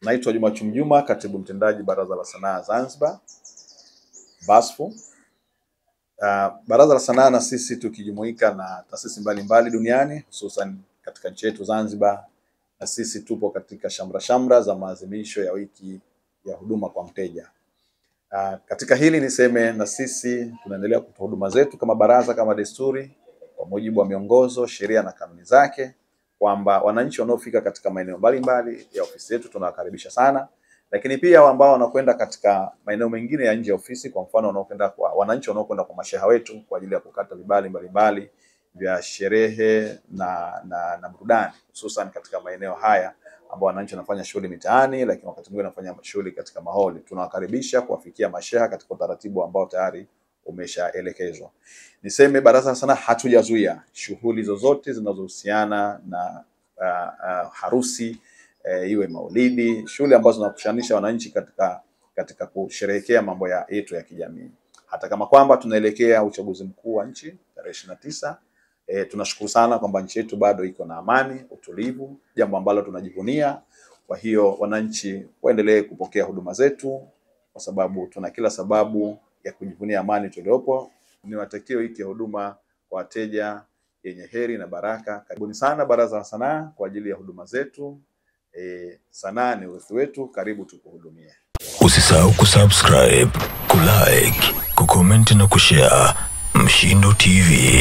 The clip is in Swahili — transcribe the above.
Naitwa Juma Chumjuma, katibu mtendaji Baraza la Sanaa Zanzibar, BASFU. Baraza la Sanaa na sisi tukijumuika na taasisi mbalimbali duniani, hususan katika nchi yetu Zanzibar, na sisi tupo katika shamra za maadhimisho ya wiki ya huduma kwa mteja. Katika hili niseme na sisi tunaendelea kutoa huduma zetu kama baraza, kama desturi, kwa mujibu wa miongozo, sheria na kanuni zake, kwamba wananchi wanaofika katika maeneo mbalimbali ya ofisi yetu tunawakaribisha sana, lakini pia ambao wanakwenda katika maeneo mengine ya nje ya ofisi, kwa mfano wanaokwenda kwa wananchi wanaokwenda kwa masheha wetu kwa ajili ya kukata vibali mbalimbali vya sherehe na burudani, hususan katika maeneo haya ambao wananchi wanafanya shughuli mitaani, lakini wakati mwingine wanafanya shughuli katika maholi, tunawakaribisha kuwafikia masheha katika utaratibu ambao tayari umeshaelekezwa. Niseme Baraza la Sanaa hatujazuia shughuli zozote zinazohusiana na harusi, iwe maulidi, shughuli ambazo zinakushanisha wananchi katika kusherehekea mambo yetu ya kijamii. Hata kama kwamba tunaelekea uchaguzi mkuu wa nchi tarehe 29, tunashukuru sana kwamba nchi yetu bado iko na amani, utulivu, jambo ambalo tunajivunia. Kwa hiyo wananchi waendelee kupokea huduma zetu, kwa sababu tuna kila sababu ya kujivunia amani tuliopo. Niwatakie wiki ya huduma kwa wateja yenye heri na baraka. Karibuni sana Baraza la Sanaa kwa ajili ya huduma zetu. Sanaa ni urithi wetu, karibu tukuhudumie. Usisahau kusubscribe, kulike, kucomment na kushare. Mshindo TV.